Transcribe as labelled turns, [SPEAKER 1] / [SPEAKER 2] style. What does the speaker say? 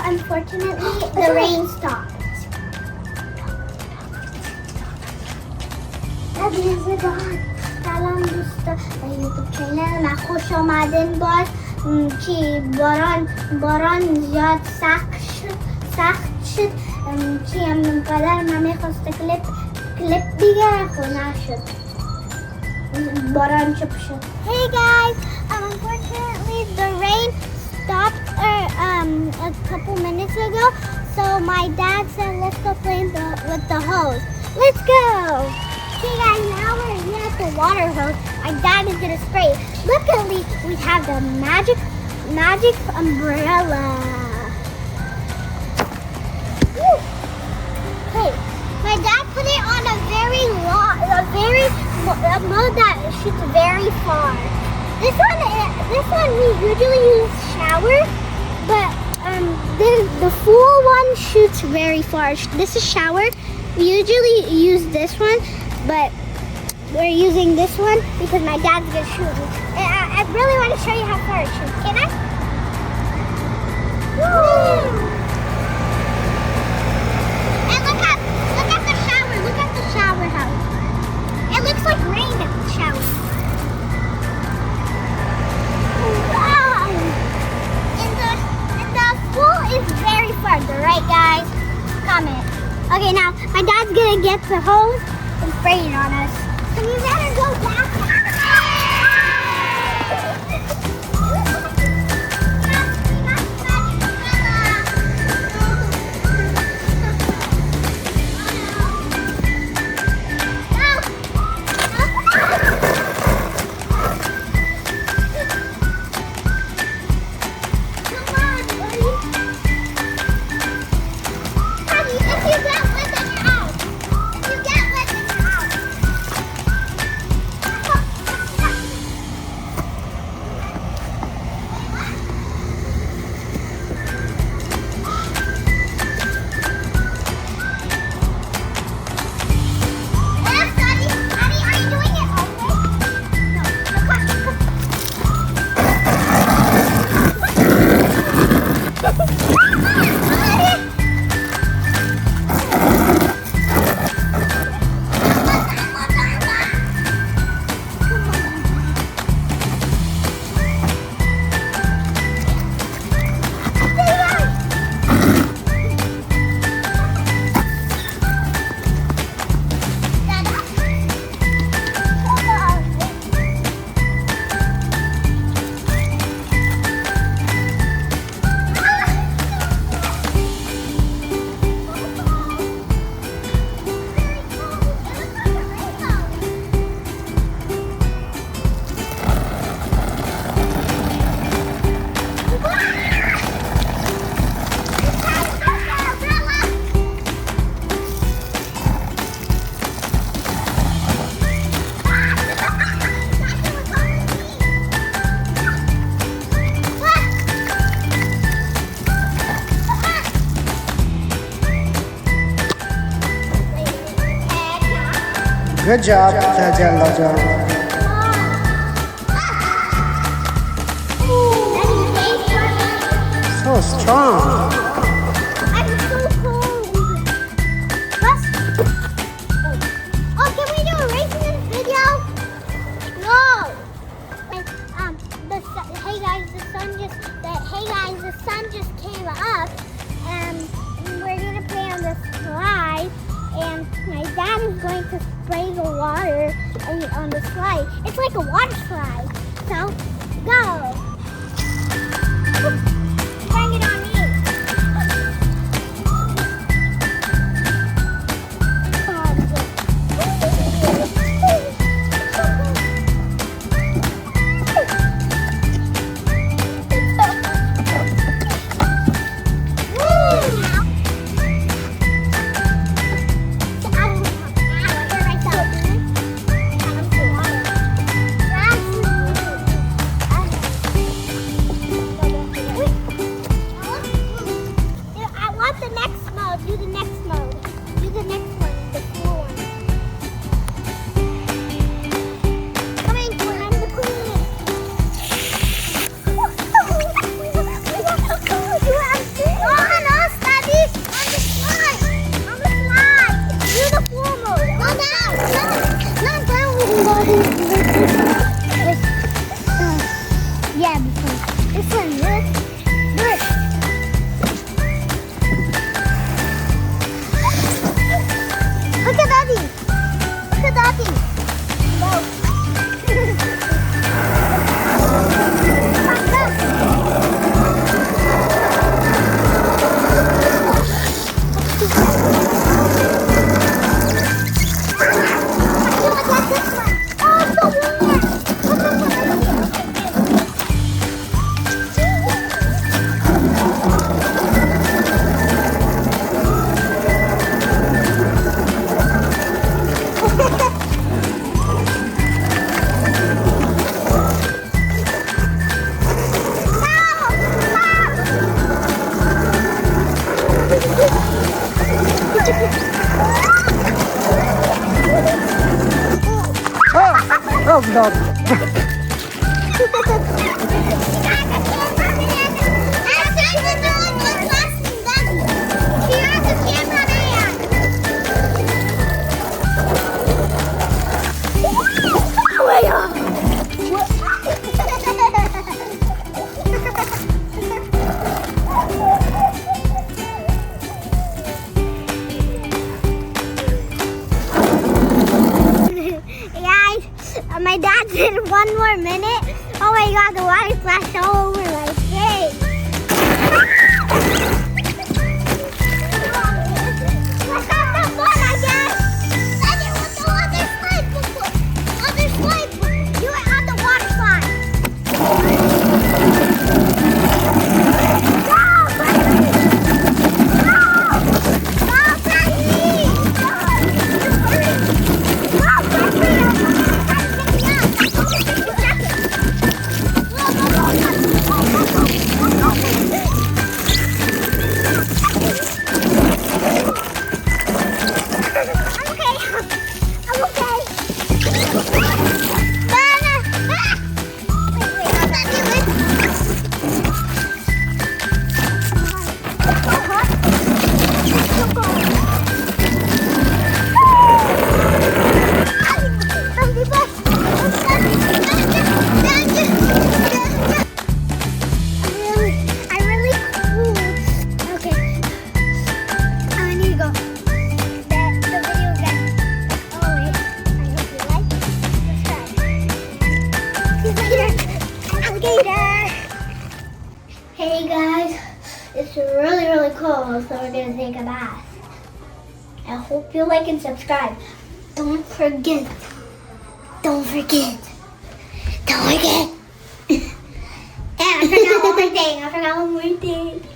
[SPEAKER 1] unfortunately, the rain stopped. سلام دوستا یوتیوب چینل من خوش آمدین باش چی باران زیاد سخت شد چی هم پدر من میخواست کلیپ بگیره خو نشد باران چپ شد. Hey guys, unfortunately the rain stopped a couple minutes ago, so my dad said let's go play with the hose. Let's go! Okay guys, now we're here at the water hose. My dad is gonna spray. Luckily, we have the magic umbrella. Woo. Okay, my dad put it on a mode that shoots very far. This one we usually use shower, but the full one shoots very far. This is shower. We usually use this one, but we're using this one because my dad's gonna shoot me. And I really want to show you how far it shoots. Can I? Woo! And look at the shower. Look at the shower house. It looks like rain at the shower. Wow! And the pool is very far, right, guys? Comment. Okay, now my dad's gonna get the hose and spray it on us. So we better go back.
[SPEAKER 2] Good job, Taja. So strong.
[SPEAKER 1] I'm so cold. Oh, can we do a race in this video? No. Hey guys, the sun just came up, and we're gonna play on the slide. And my dad is going to spray the water on the slide. It's like a water slide. So, go. Bring it on me.
[SPEAKER 2] ดด
[SPEAKER 1] Guys, my dad said 1 more minute. Oh my god, the water splashed all over my face. Let's have some fun, I guess. Daddy, what's the other slide? Other slide. Do it on the water slide. Go, Frankie! Go! Go, Frankie! Go, I'm okay. I really cool. Okay. I need to go. The video again. Oh wait. I hope you like. Subscribe. Alligator. Hey guys. It's really cold, so we're gonna take a bath. I hope you like and subscribe. Don't forget. Don't forget. Don't forget. And I forgot one more thing.